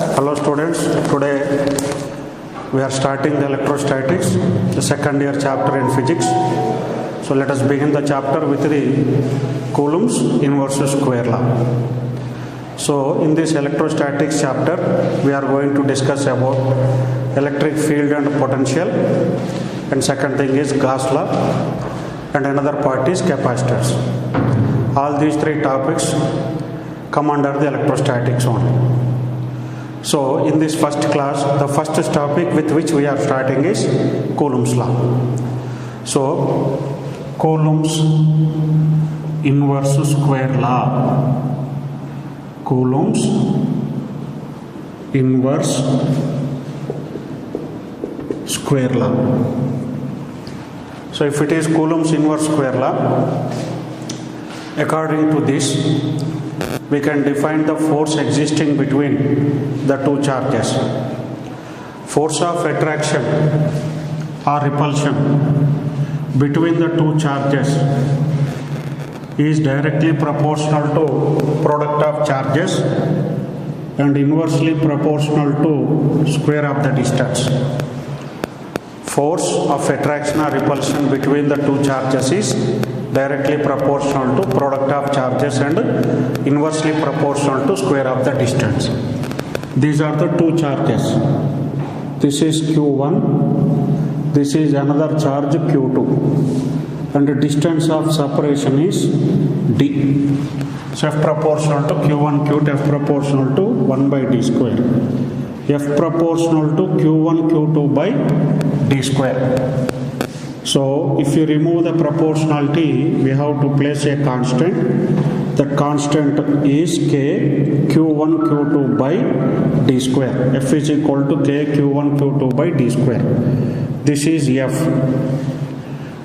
Hello students, today we are starting the electrostatics, the second year chapter in physics. So let us begin the chapter with the Coulomb's inverse square law. So in this electrostatics chapter, we are going to discuss about electric field and potential, and second thing is Gauss law, and another part is capacitors. All these three topics come under the electrostatics only. So in this first class, the first topic with which we are starting is Coulomb's law. So Coulomb's inverse square law. Coulomb's inverse square law. So if it is Coulomb's inverse square law, according to this, we can define the force existing between the two charges. Force of attraction or repulsion between the two charges is directly proportional to product of charges and inversely proportional to square of the distance. Force of attraction or repulsion between the two charges is directly proportional to product of charges and inversely proportional to square of the distance. These are the two charges. This is Q1, this is another charge Q2, and the distance of separation is D. So F proportional to Q1, Q2, F proportional to 1 by D square. F proportional to Q1, Q2 by D square. So if you remove the proportionality, we have to place a constant. That constant is K Q1 Q2 by D square. F is equal to K Q1 Q2 by D square. This is F.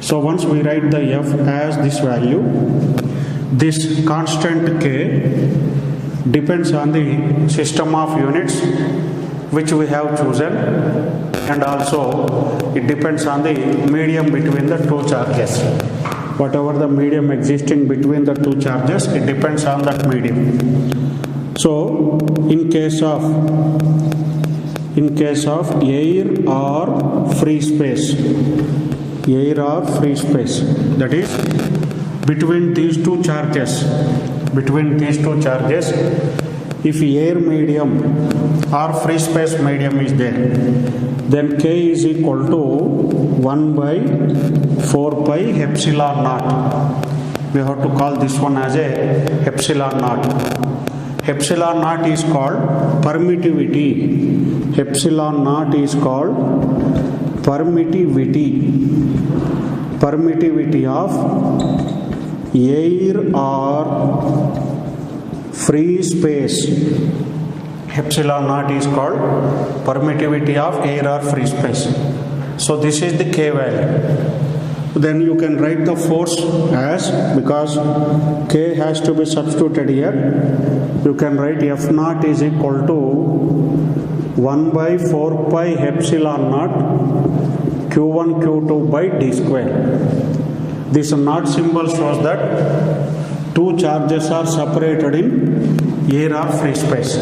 So once we write the F as this value, this constant K depends on the system of units which we have chosen, and also it depends on the medium between the two charges. Whatever the medium existing between the two charges, it depends on that medium. So in case of air or free space, that is between these two charges, if air medium or free space medium is there, then K is equal to 1 by 4 pi epsilon naught. We have to call this one as a epsilon naught. Epsilon naught is called permittivity. Epsilon naught is called permittivity of air or free space. Epsilon naught is called permittivity of air or free space. So this is the K value. Then you can write the force as, because K has to be substituted here, you can write F naught is equal to 1 by 4 pi epsilon naught Q1 Q2 by D square. This naught symbol shows that two charges are separated in air or free space.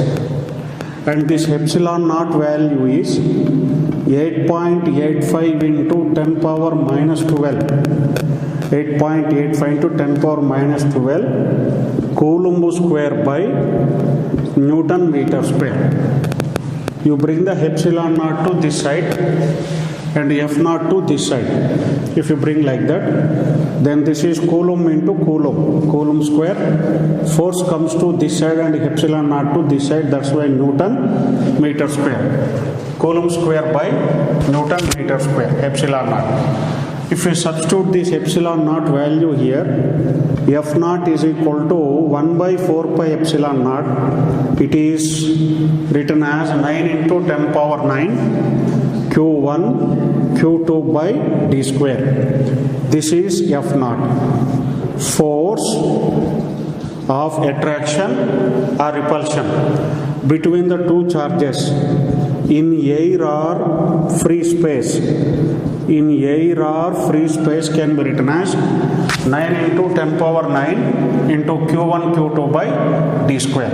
And this epsilon naught value is 8.85 into 10 power minus 12. 8.85 into 10 power minus 12 Coulomb square by Newton meter square. You bring the epsilon naught to this side and F naught to this side. If you bring like that, then this is Coulomb into Coulomb square. Force comes to this side and epsilon naught to this side. That's why Newton meter square. Coulomb square by Newton meter square, epsilon naught. If you substitute this epsilon naught value here, F naught is equal to 1 by 4 pi epsilon naught. It is written as 9 into 10 power 9 Q1 Q2 by D square. This is F naught. Force of attraction or repulsion between the two charges in air or free space. In air or free space can be written as 9 into 10 power 9 into Q1 Q2 by D square.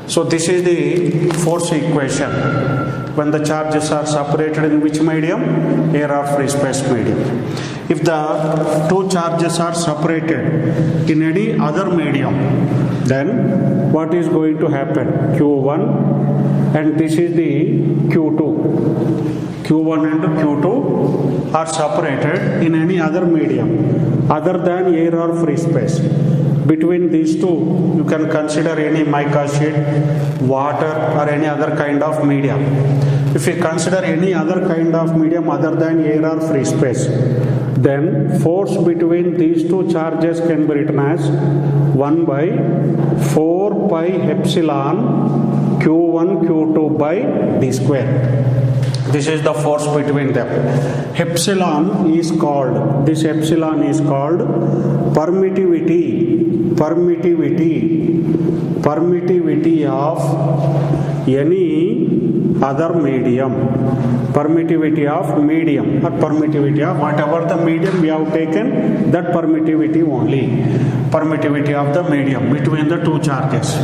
So this is the force equation when the charges are separated in which medium? Air or free space medium. If the two charges are separated in any other medium, then what is going to happen? Q1 and this is the Q2. Q1 and Q2 are separated in any other medium other than air or free space. Between these two, you can consider any mica sheet, water or any other kind of medium. If you consider any other kind of medium other than air or free space, then force between these two charges can be written as 1 by 4 pi epsilon Q1 Q2 by d square. This is the force between them. Epsilon is called, this epsilon is called permittivity of any other medium. Permittivity of medium or permittivity of whatever the medium we have taken, that permittivity only. Permittivity of the medium between the two charges.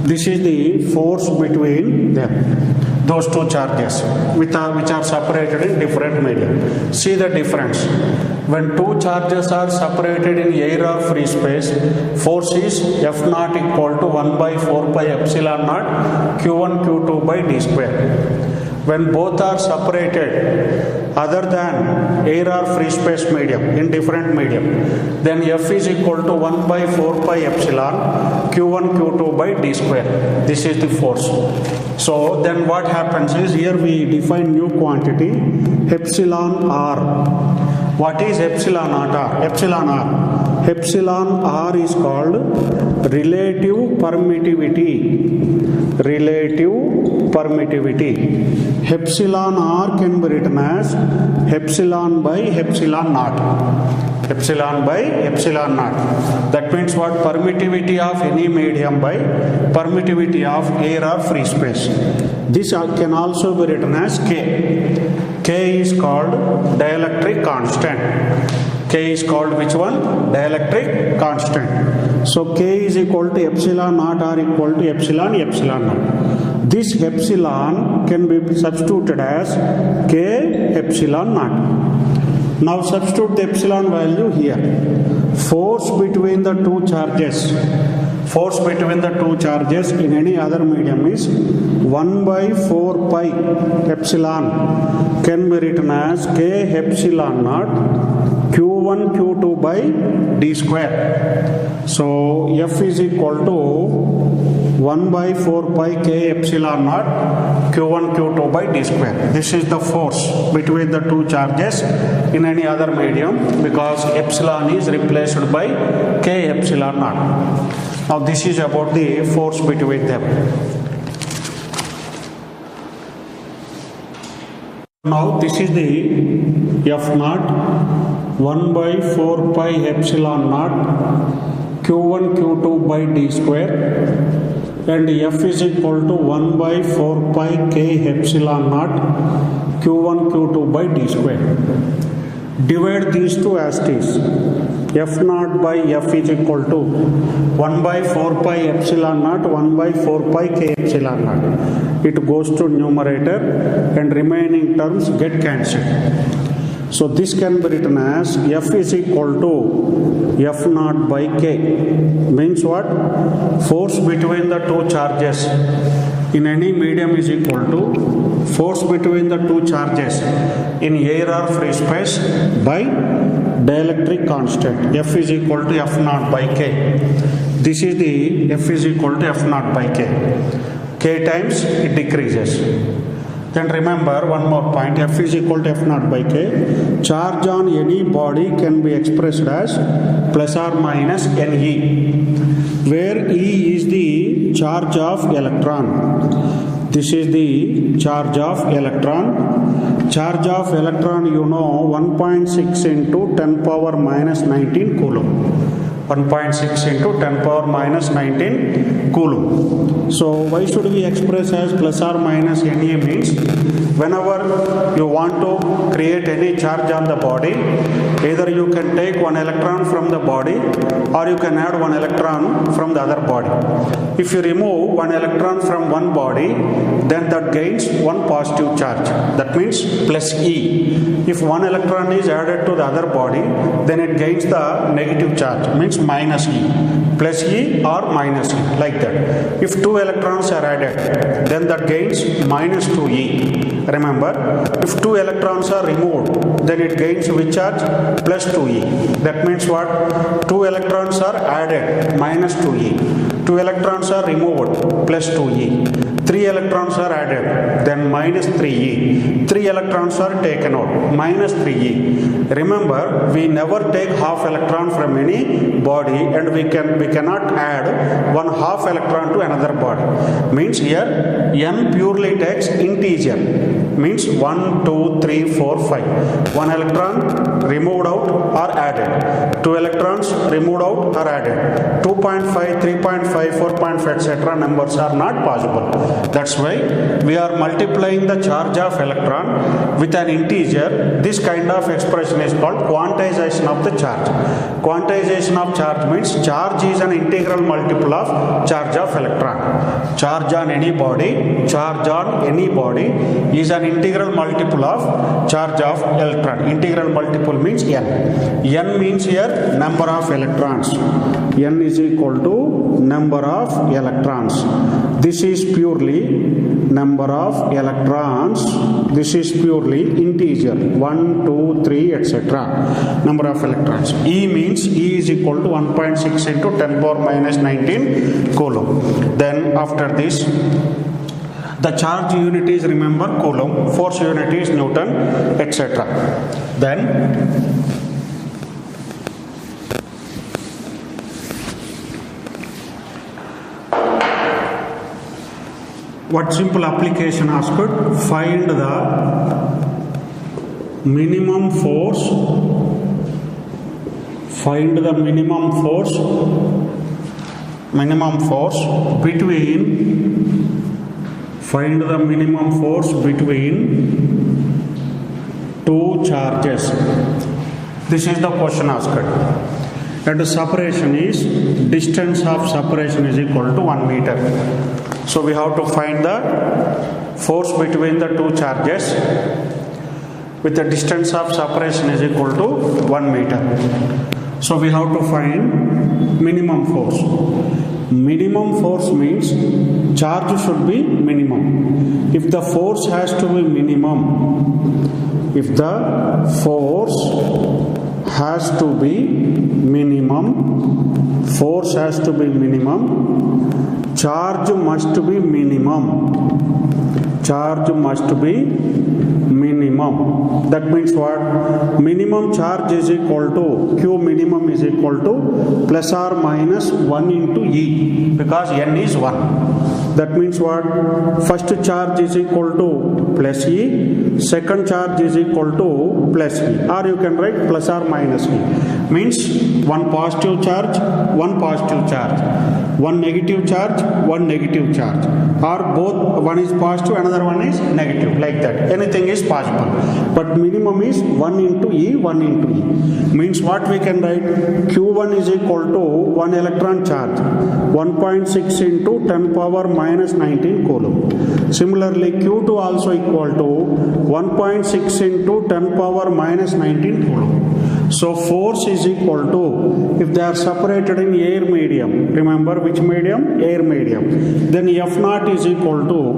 This is the force between them. Those two charges which are separated in different medium. See the difference. When two charges are separated in air or free space, force is F naught equal to 1 by 4 pi epsilon naught Q1 Q2 by d square. When both are separated other than air or free space medium in different medium, then F is equal to 1 by 4 pi epsilon Q1 Q2 by d square. This is the force. So then what happens is, here we define new quantity epsilon r. What is epsilon r? Epsilon r. Epsilon r is called relative permittivity. Relative permittivity. Epsilon r can be written as epsilon by epsilon naught. Epsilon by epsilon naught. That means what? Permittivity of any medium by permittivity of air or free space. This can also be written as K. K is called dielectric constant. K is called which one? Dielectric constant. So K is equal to epsilon naught or equal to epsilon naught. This epsilon can be substituted as K epsilon naught. Now substitute the epsilon value here. Force between the two charges. Force between the two charges in any other medium is 1 by 4 pi epsilon can be written as K epsilon naught Q1 Q2 by d square. So F is equal to 1 by 4 pi K epsilon naught Q1 Q2 by d square. This is the force between the two charges in any other medium because epsilon is replaced by K epsilon naught. Now this is about the force between them. Now this is the F naught 1 by 4 pi epsilon naught Q1 Q2 by d square, and F is equal to 1 by 4 pi K epsilon naught Q1 Q2 by d square. Divide these two as it is. F naught by F is equal to 1 by 4 pi epsilon naught 1 by 4 pi K epsilon naught. It goes to numerator and remaining terms get cancelled. So this can be written as F is equal to F naught by K. Means what? Force between the two charges in any medium is equal to force between the two charges in air or free space by dielectric constant. F is equal to F naught by K. This is the F is equal to F naught by K. K times it decreases. Then remember one more point, F is equal to F naught by K. Charge on any body can be expressed as plus or minus NE, where E is the charge of electron. This is the charge of electron. Charge of electron, you know, 1.6 into 10 power minus 19 coulomb. 1.6 into 10 power minus 19 coulomb. So why should we express as plus or minus Na means whenever you want to create any charge on the body, either you can take one electron from the body or you can add one electron from the other body. If you remove one electron from one body, then that gains one positive charge. That means plus E. If one electron is added to the other body, then it gains the negative charge, means minus E. Plus E or minus E, like that. If two electrons are added, then that gains minus 2E. Remember, if two electrons are removed, then it gains which charge? Plus 2E. That means what? Two electrons are added, minus 2E. Two electrons are removed, plus 2E. Three electrons are added, then minus 3E. Three electrons are taken out, minus 3E. Remember, we never take half electron from any body, and we cannot add one half electron to another body. Means here N purely takes integer. Means 1, 2, 3, 4, 5. One electron removed out or added. Two electrons removed out or added. 2.5, 3.5, 4.5, etc. numbers are not possible. That's why we are multiplying the charge of electron with an integer. This kind of expression is called quantization of the charge. Quantization of charge means charge is an integral multiple of charge of electron. Charge on any body is an integral multiple of charge of electron. Integral multiple means N. N means here number of electrons. N is equal to number of electrons. This is purely number of electrons. This is purely integer 1, 2, 3, etc. Number of electrons. E means E is equal to 1.6 into 10 power minus 19 coulomb. Then after this, the charge unit is, remember, coulomb, force unit is Newton, etc. Then what simple application asked? Find the minimum force. Find the minimum force between. Find the minimum force between two charges. This is the question asked. And the separation is, distance of separation is equal to 1 meter. So we have to find the force between the two charges with the distance of separation is equal to 1 meter. So we have to find minimum force. Minimum force means charge should be minimum. If the force has to be minimum, if the force has to be minimum, force has to be minimum, charge must be minimum. Charge must be minimum. That means what? Minimum charge is equal to, Q minimum is equal to plus or minus 1 into E, because N is 1. That means what? First charge is equal to plus E, second charge is equal to plus E, or you can write plus or minus E. Means one positive charge, one positive charge, one negative charge, one negative charge, or both, one is positive, another one is negative, like that. Anything is possible. But minimum is 1 into E, 1 into E. Means what we can write? Q1 is equal to 1 electron charge, 1.6 into 10 power minus 19 coulomb. Similarly, Q2 also equal to 1.6 into 10 power minus 19 coulomb. So force is equal to, if they are separated in air medium, remember which medium? Air medium. Then F naught is equal to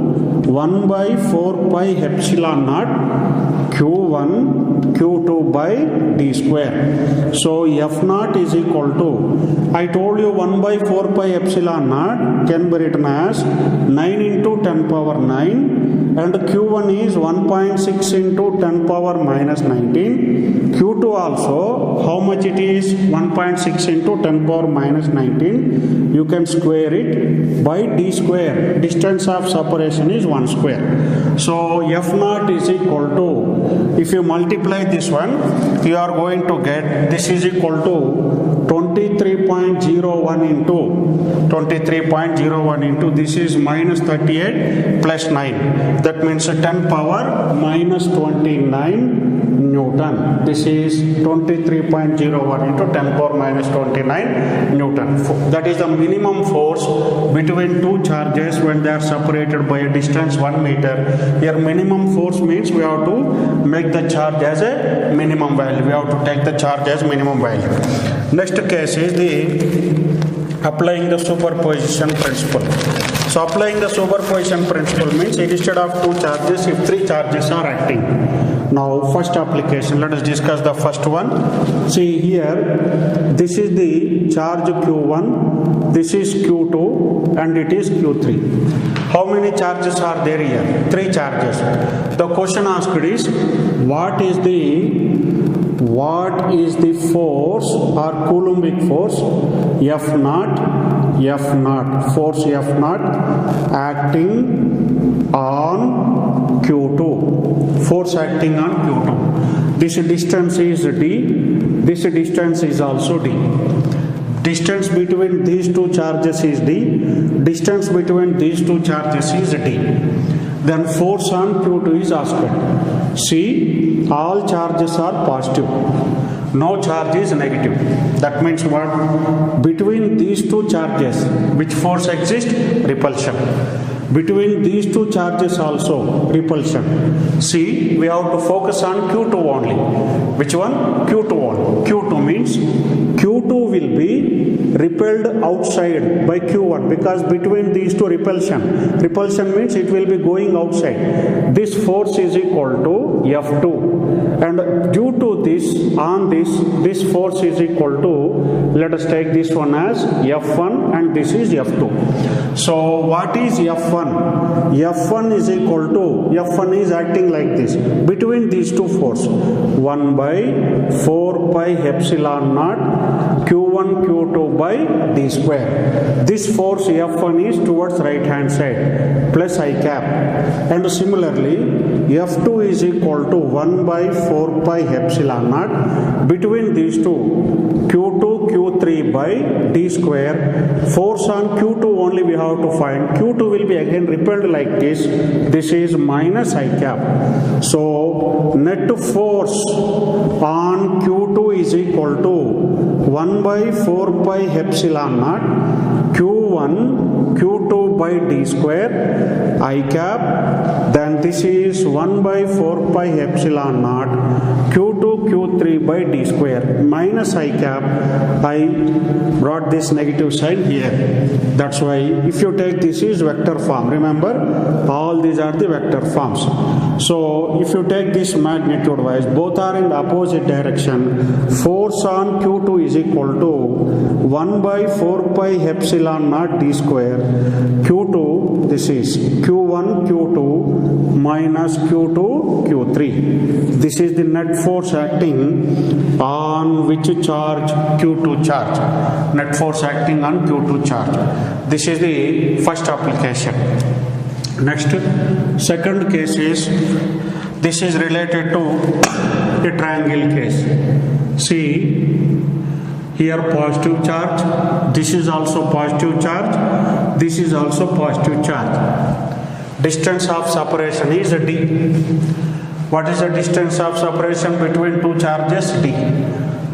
1 by 4 pi epsilon naught Q1 Q2 by d square. So F naught is equal to, I told you 1 by 4 pi epsilon naught can be written as 9 into 10 power 9, and Q1 is 1.6 into 10 power minus 19. Q2 also, how much it is? 1.6 into 10 power minus 19. You can square it by d square. Distance of separation is 1 square. So F naught is equal to, if you multiply this one, you are going to get, this is equal to 23.01 into this is minus 38 plus 9. That means 10 power minus 29 Newton. This is 23.01 into 10 power minus 29 Newton. That is the minimum force between two charges when they are separated by a distance 1 meter. Here minimum force means we have to make the charge as a minimum value. We have to take the charge as minimum value. Next case is the applying the superposition principle. So applying the superposition principle means instead of two charges, if three charges are acting. Now first application, let us discuss the first one. See here, this is the charge Q1, this is Q2 and it is Q3. How many charges are there here? Three charges. The question asked is, what is the force or Coulombic force F naught, force F naught acting on Q2, force acting on Q2. This distance is D, this distance is also D. Distance between these two charges is D, distance between these two charges is D. Then force on Q2 is asked. See, all charges are positive, no charge is negative. That means what? Between these two charges, which force exists? Repulsion. Between these two charges also, repulsion. See, we have to focus on Q2 only. Which one? Q2 only. Q2 means Q2 will be repelled outside by Q1 because between these two repulsion means it will be going outside. This force is equal to F2. And due to this, on this force is equal to, let us take this one as F1 and this is F2. So what is F1? F1 is equal to, F1 is acting like this. Between these two force, 1 by 4 pi epsilon naught Q1 Q2 by D square. This force F1 is towards right hand side plus I cap. And similarly, F2 is equal to 1 by 4 pi epsilon naught between these two, Q2 Q3 by D square. Force on Q2 only we have to find. Q2 will be again repelled like this. This is minus I cap. So net force on Q2 is equal to 1 by 4 pi epsilon naught Q1 Q2 by D square I cap. Then this is 1 by 4 pi epsilon naught Q2 Q3 by D square minus I cap. I brought this negative sign here. That's why if you take this is vector form, remember all these are the vector forms. So if you take this magnitude wise, both are in the opposite direction. Force on Q2 is equal to 1 by 4 pi epsilon naught D square Q2, this is Q1 Q2 minus Q2 Q3. This is the net force acting on which charge? Q2 charge. Net force acting on Q2 charge. This is the first application. Next, second case is, this is related to a triangle case. See, here positive charge, this is also positive charge, this is also positive charge. Distance of separation is D. What is the distance of separation between two charges? D.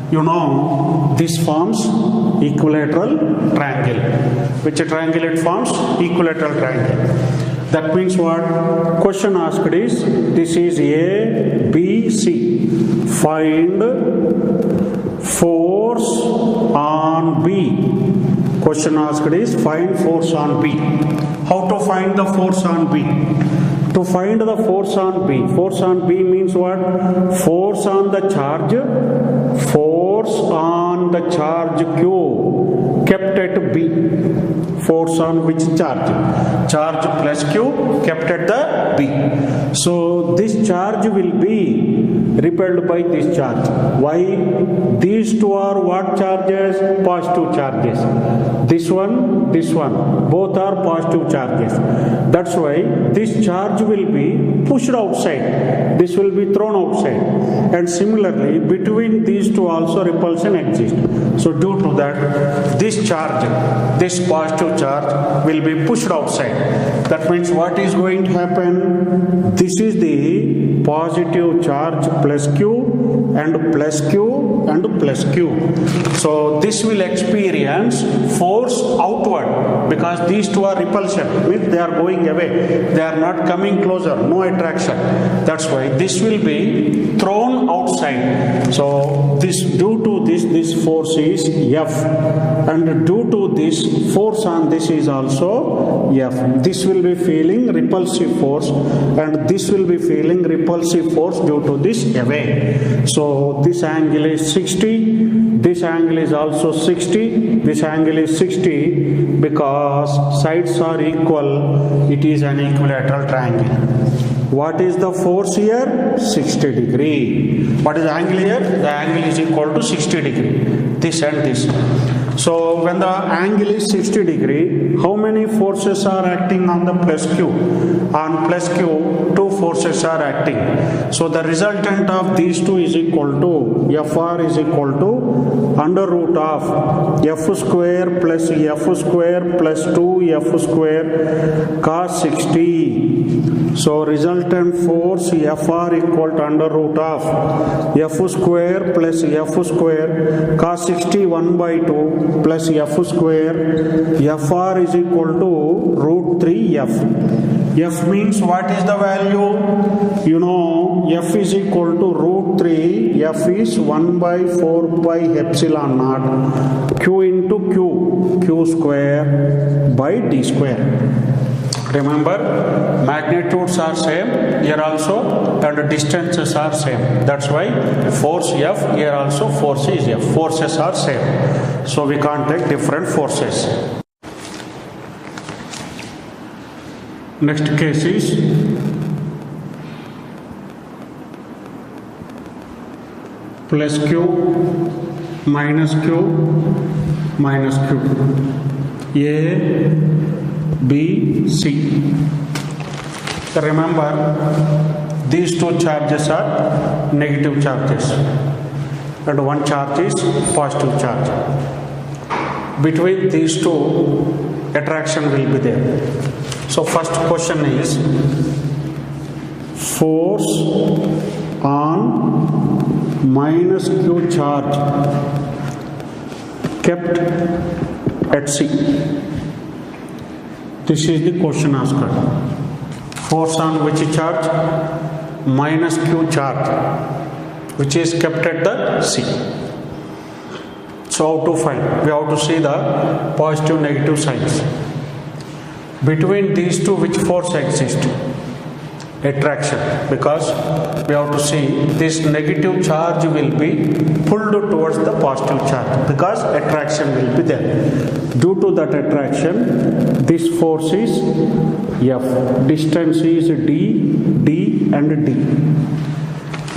You know, this forms equilateral triangle. Which triangle it forms? Equilateral triangle. That means what? Question asked is, this is A, B, C. Find force on B. Question asked is, find force on B. How to find the force on B? To find the force on B, force on B means what? Force on the charge Q kept at B. Force on which charge? Charge plus Q kept at the B. So this charge will be repelled by this charge. Why? These two are what charges? Positive charges. This one, both are positive charges. That's why this charge will be pushed outside. This will be thrown outside. And similarly, between these two also repulsion exists. So due to that, this charge, this positive charge will be pushed outside. That means what is going to happen? This is the positive charge plus Q and plus Q and plus Q. So this will experience force outward because these two are repulsion, means they are going away. They are not coming closer, no attraction. That's why this will be thrown outside. So this, due to this force is F, and due to this force on this is also F. This will be feeling repulsive force, and this will be feeling repulsive force due to this away. So this angle is 60, this angle is also 60, this angle is 60 because sides are equal. It is an equilateral triangle. What is the force here? 60 degree. What is the angle here? The angle is equal to 60 degree. This and this. So when the angle is 60 degree, how many forces are acting on the plus Q? On plus Q, two forces are acting. So the resultant of these two is equal to, Fr is equal to under root of F square plus F square plus 2F square cos 60. So resultant force Fr equal to under root of F square plus F square cos 60 1 by 2 plus F square. Fr is equal to root 3F. F means what is the value? You know, F is equal to root 3. F is 1 by 4 pi epsilon naught Q into Q square by D square. Remember, magnitudes are same here also, and distances are same. That's why force F, here also force is F. Forces are same. So we can't take different forces. Next case is plus Q minus Q minus Q. A, B, C. Remember, these two charges are negative charges and one charge is positive charge. Between these two, attraction will be there. So first question is, force on minus Q charge kept at C. This is the question asked. Force on which charge? Minus Q charge, which is kept at the C. So how to find? We have to see the positive negative signs. Between these two, which force exists? Attraction, because we have to see this negative charge will be pulled towards the positive charge because attraction will be there. Due to that attraction, this force is F. Distance is D, D and D.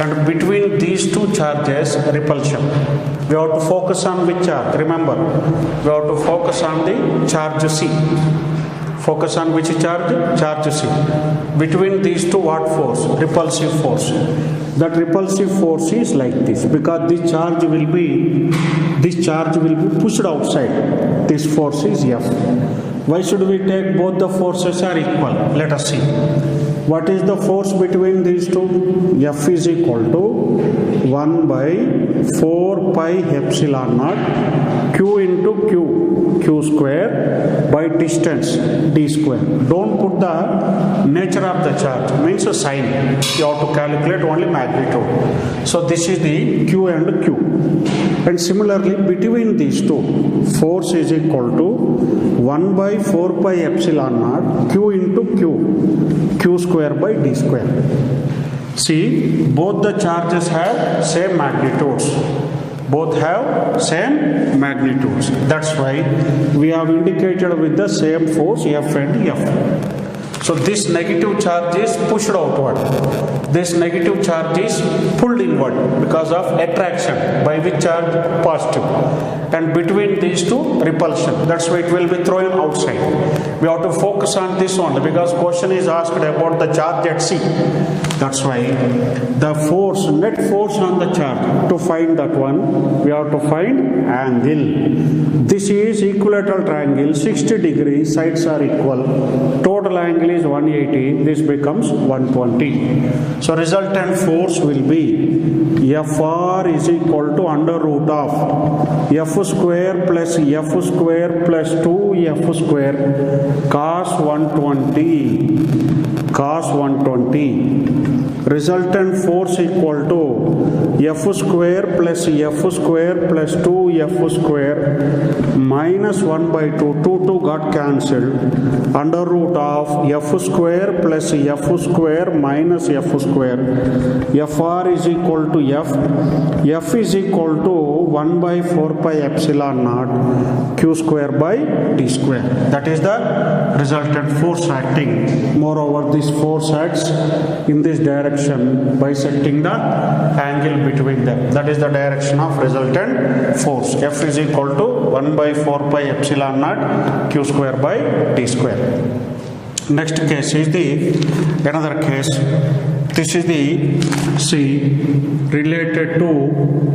And between these two charges, repulsion. We have to focus on which charge? Remember, we have to focus on the charge C. Focus on which charge? Charge C. Between these two, what force? Repulsive force. That repulsive force is like this because this charge will be pushed outside. This force is F. Why should we take both the forces are equal? Let us see. What is the force between these two? F is equal to 1 by 4 pi epsilon naught Q into Q square by distance D square. Don't put the nature of the charge, means a sign. You have to calculate only magnitude. So this is the Q and Q. And similarly, between these two, force is equal to 1 by 4 pi epsilon naught Q into Q square by D square. See, both the charges have same magnitudes. Both have same magnitudes. That's why we have indicated with the same force F and F. So this negative charge is pushed outward. This negative charge is pulled inward because of attraction. By which charge? Positive. And between these two, repulsion. That's why it will be thrown outside. We have to focus on this only because question is asked about the charge at C. That's why the force, net force on the charge, to find that one, we have to find angle. This is equilateral triangle, 60 degrees, sides are equal. Total angle is 180, this becomes 120. So resultant force will be Fr is equal to under root of F square plus F square plus 2F square cos 120. Cos 120. Resultant force equal to F square plus F square plus 2F square minus 1 by 2. 2 got cancelled. Under root of F square plus F square minus F square. Fr is equal to F. F is equal to 1 by 4 pi epsilon naught Q square by D square. That is the resultant force acting. Moreover, this force acts in this direction bisecting the angle between them. That is the direction of resultant force. F is equal to 1 by 4 pi epsilon naught Q square by D square. Next case is another case. This is the C related to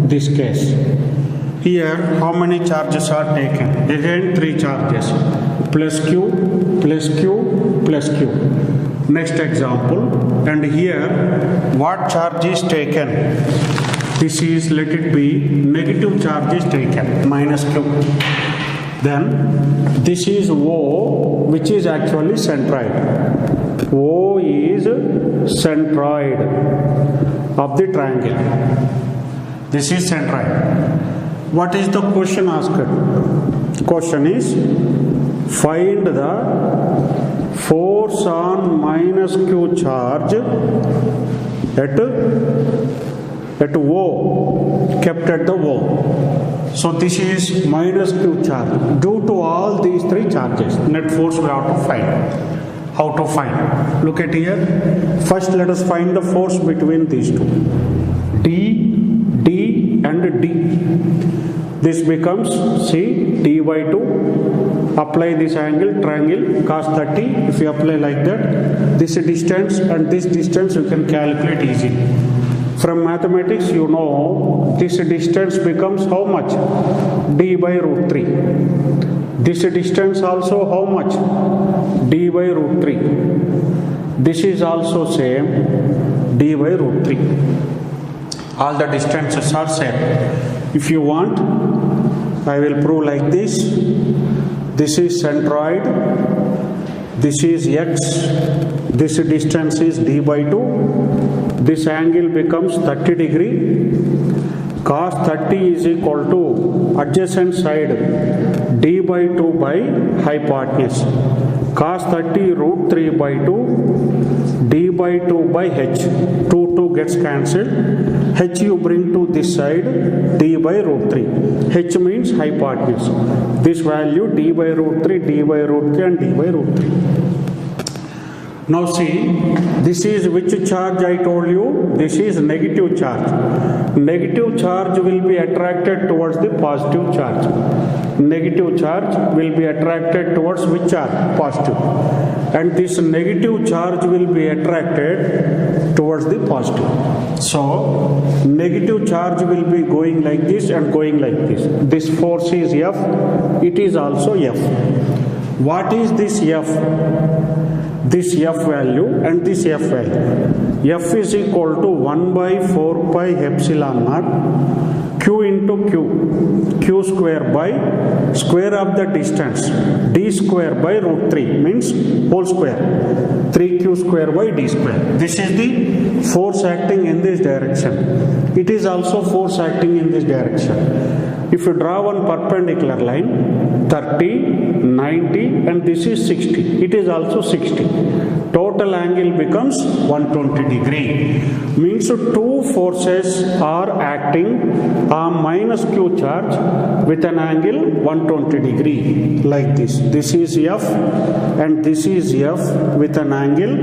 this case. Here, how many charges are taken? Again, 3 charges. Plus Q, plus Q, plus Q. Next example. And here, what charge is taken? This is, let it be, negative charge is taken, minus Q. Then, this is O, which is actually centroid. O is centroid of the triangle. This is centroid. What is the question asked? Question is, find the force on minus Q charge at O, kept at the O. So this is minus Q charge. Due to all these 3 charges, net force we have to find. How to find? Look at here. First let us find the force between these two. D, D and D. This becomes C, D by 2. Apply this angle, triangle, cos 30. If you apply like that, this distance and this distance you can calculate easily. From mathematics, you know this distance becomes how much? D by root 3. This distance also how much? D by root 3. This is also same, D by root 3. All the distances are same. If you want, I will prove like this. This is centroid. This is X. This distance is D by 2. This angle becomes 30 degree. Cos 30 is equal to adjacent side D by 2 by hypotenuse. Cos 30 root 3 by 2 D by 2 by H. 2 gets cancelled. H you bring to this side D by root 3. H means hypotenuse. This value D by root 3, D by root 3 and D by root 3. Now see, this is which charge I told you? This is negative charge. Negative charge will be attracted towards the positive charge. Negative charge will be attracted towards which charge? Positive. And this negative charge will be attracted towards the positive. So, negative charge will be going like this and going like this. This force is F. It is also F. What is this F? This F value and this F value. F is equal to 1 by 4 pi epsilon naught Q into Q. Q square by square of the distance. D square by root 3 means whole square. 3Q square by D square. This is the force acting in this direction. It is also force acting in this direction. If you draw one perpendicular line, 30, 90 and this is 60. It is also 60. Total total angle becomes 120 degree. Means two forces are acting on minus q charge with an angle 120 degree like this. This is F and this is F with an angle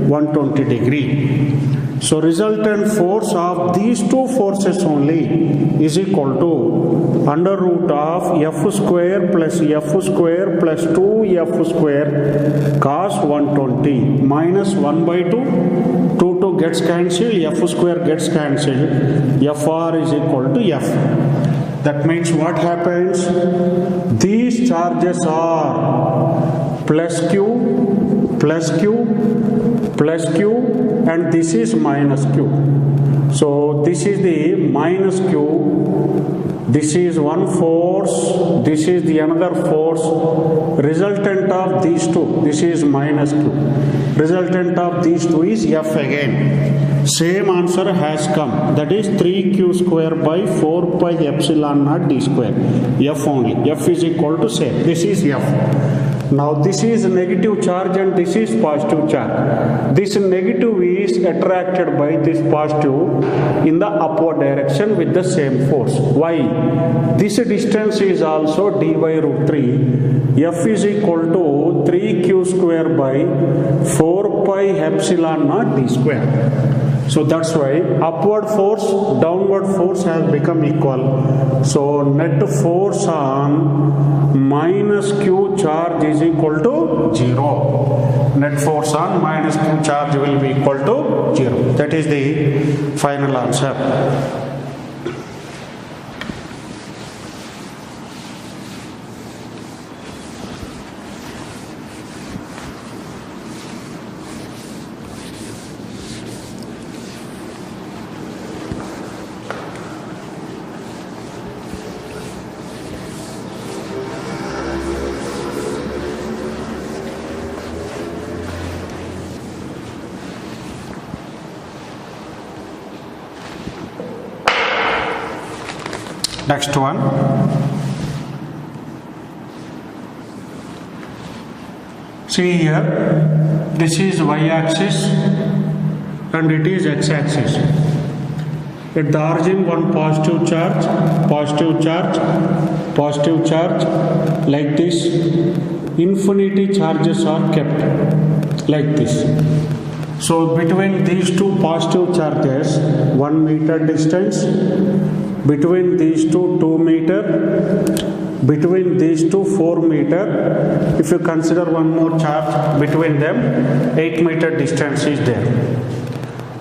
120 degree. So resultant force of these two forces only is equal to under root of F square plus 2F square cos 120 minus 1 by 2. 2 gets cancelled, F square gets cancelled, Fr is equal to F. That means what happens? These charges are plus Q, plus Q, plus Q, and this is minus Q. So this is the minus Q, this is one force, this is the another force. Resultant of these two, this is minus Q. Resultant of these two is F again. Same answer has come, that is 3q square by 4 pi epsilon naught d square. F only. F is equal to same. This is F. Now this is negative charge and this is positive charge. This negative is attracted by this positive in the upward direction with the same force. Why? This distance is also dy root 3. F is equal to 3q square by 4 pi epsilon naught d square. So that's why upward force, downward force has become equal. So net force on minus q charge is equal to 0. Net force on minus q charge will be equal to 0. That is the final answer. Next one. See here, this is y-axis and it is x-axis. At the origin, one positive charge, positive charge, positive charge, like this. Infinity charges are kept like this. So between these two positive charges, 1 meter distance, between these two 2 meter, between these two 4 meter. If you consider one more charge between them, 8 meter distance is there.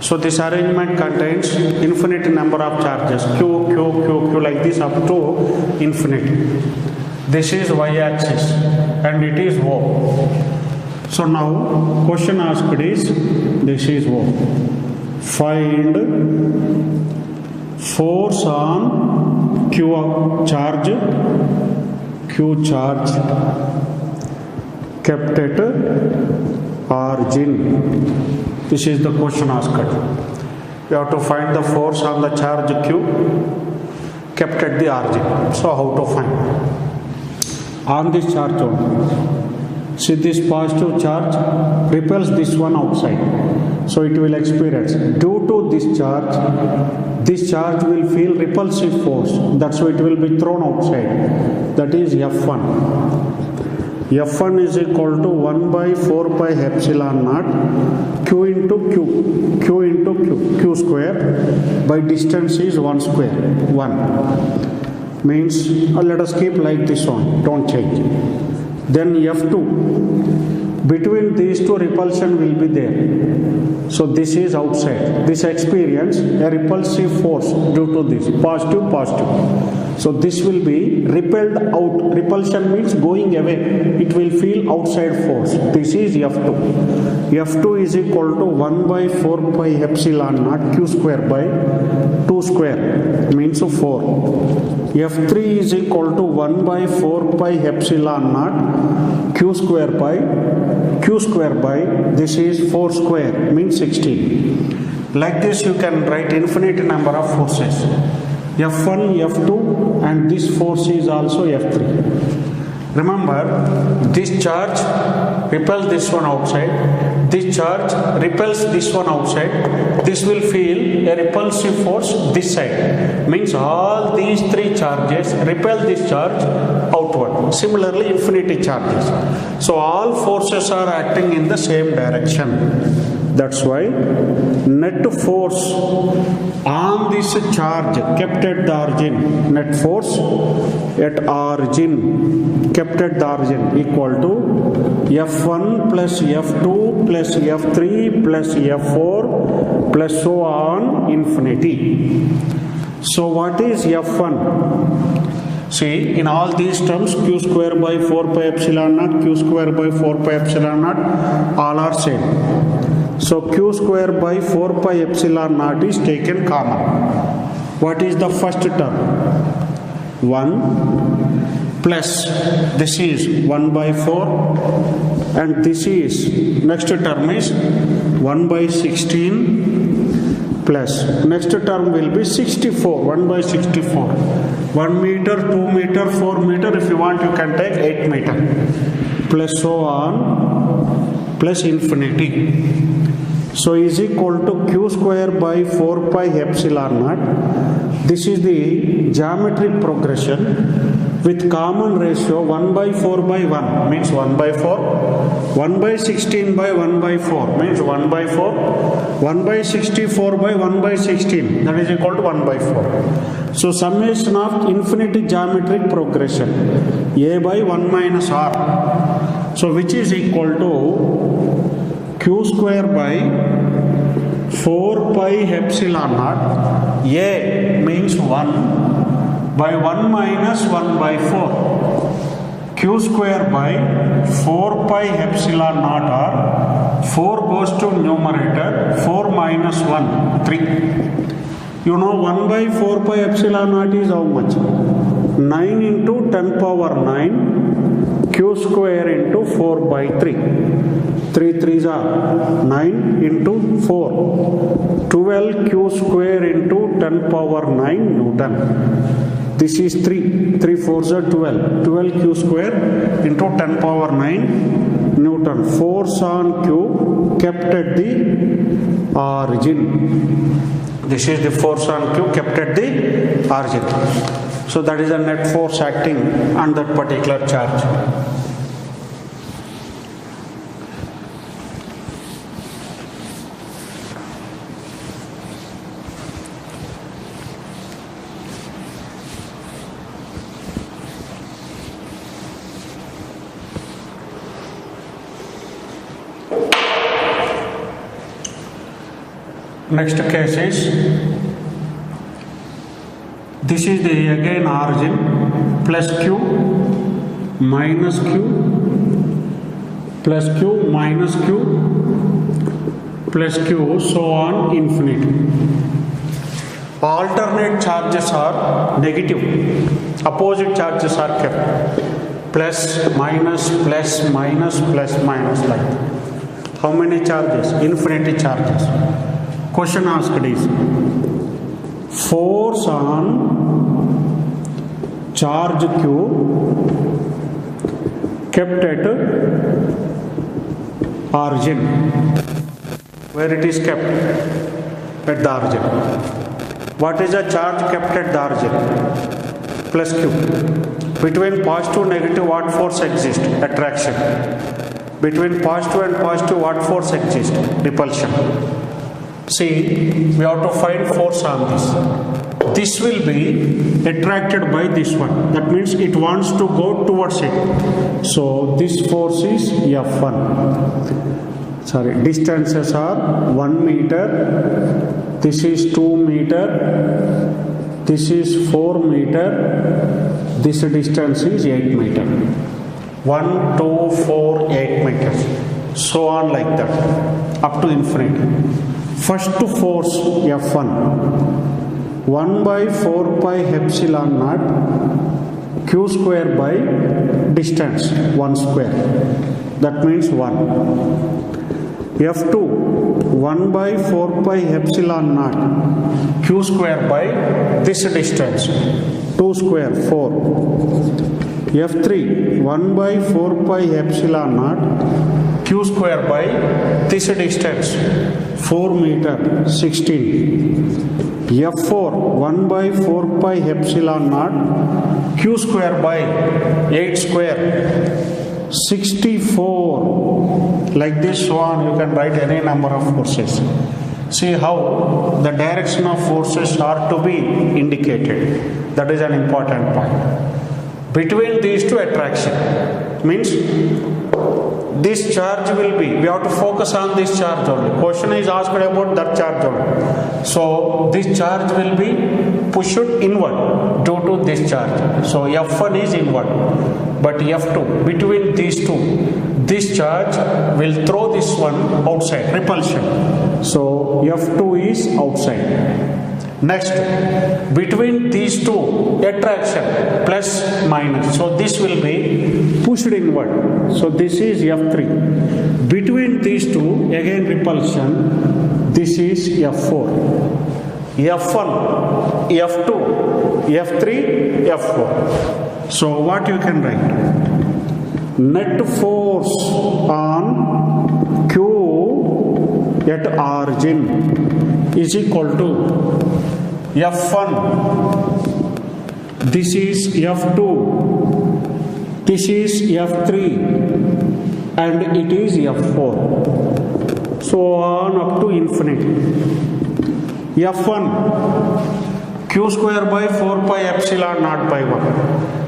So this arrangement contains infinite number of charges, q, q, q, q, like this up to infinity. This is y-axis and it is O. So now question asked is, this is O. Find force on q charge kept at origin. This is the question asked. You have to find the force on the charge q kept at the origin. So how to find? On this charge only. See, this positive charge repels this one outside. So it will experience, due to this charge will feel repulsive force. That's why it will be thrown outside. That is F1. F1 is equal to 1 by 4 pi epsilon naught q into q into q square by distance is 1 square 1 means let us keep like this one, don't change. Then F2, between these two repulsion will be there. So this is outside. This experience a repulsive force due to this positive. So this will be repelled out. Repulsion means going away. It will feel outside force. This is F2. F2 is equal to 1 by 4 pi epsilon naught q square by 2 square means 4. F3 is equal to 1 by 4 pi epsilon naught q square by this is 4 square means 16. Like this you can write infinite number of forces. F1, F2 and this force is also F3. Remember, this charge repels this one outside. this charge repels this one outside, this will feel a repulsive force this side. Means all these three charges repel this charge outward. Similarly, infinity charges. So all forces are acting in the same direction. That's why net force on this charge kept at the origin, net force at origin kept at the origin equal to F1 plus F2 plus F3 plus F4 plus so on infinity. So what is F1? See, in all these terms, q square by 4 pi epsilon naught, q square by 4 pi epsilon naught, all are same. So q square by 4 pi epsilon naught is taken common. What is the first term? 1 plus this is 1 by 4 and this is next term is 1 by 16 plus next term will be 64, 1 by 64. 1 meter, 2 meter, 4 meter, if you want you can take 8 meter plus so on plus infinity. So is equal to q square by 4 pi epsilon naught. This is the geometric progression with common ratio 1 by 4 by 1 means 1 by 4, 1 by 16 by 1 by 4 means 1 by 4, 1 by 64 by 1 by 16 that is equal to 1 by 4. So summation of infinity geometric progression a by 1 minus r. So which is equal to q square by 4 pi epsilon naught. A means 1 by 1 minus 1 by 4. Q square by 4 pi epsilon naught or 4 goes to numerator, 4 minus 1, 3. You know 1 by 4 pi epsilon naught is how much? 9 into 10 power 9 q square into 4 by 3. 3 3s are 9 into 4. 12 q square into 10 power 9 Newton. This is 3. 3 4s are 12. 12 q square into 10 power 9 Newton. Force on q kept at the origin. This is the force on q kept at the origin. So that is the net force acting on that particular charge. Next case is, this is the again origin plus q minus q plus q minus q plus q so on infinity. Alternate charges are negative, opposite charges are kept plus minus plus minus plus minus like that. How many charges? Infinity charges. Question asked is force on charge q kept at origin. Where it is kept? At the origin. What is the charge kept at the origin? Plus q. Between positive and negative what force exists? Attraction. Between positive and positive what force exists? Repulsion. See, we have to find force on this. This will be attracted by this one. That means it wants to go towards it. So this force is F1. Sorry, distances are 1 meter. This is 2 meter. This is 4 meter. This distance is 8 meter. 1, 2, 4, 8 meters. So on like that. Up to infinity. First force F1 1 by 4 pi epsilon naught q square by distance 1 square, that means 1. F2 1 by 4 pi epsilon naught q square by this distance 2 square 4. F3 1 by 4 pi epsilon naught q square by this distance 4 meter 16. F4 1 by 4 pi epsilon naught q square by 8 square 64. Like this, so on, you can write any number of forces. See how the direction of forces are to be indicated. That is an important point. Between these two, attraction means this charge will be, we have to focus on this charge only. Question is asked about that charge only. So this charge will be pushed inward due to this charge. So F1 is inward, but F2, between these two, this charge will throw this one outside, repulsion. So F2 is outside. Next, between these two, attraction plus minus. So this will be pushed inward. So this is F3. Between these two, again repulsion. This is F4. F1, F2, F3, F4. So what you can write? Net force on Q at origin is equal to F1, this is F2, this is F3, and it is F4. So on up to infinity. F1, q square by 4 pi epsilon naught by 1.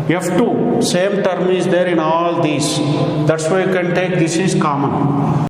F2, same term is there in all these. That's why you can take this is common.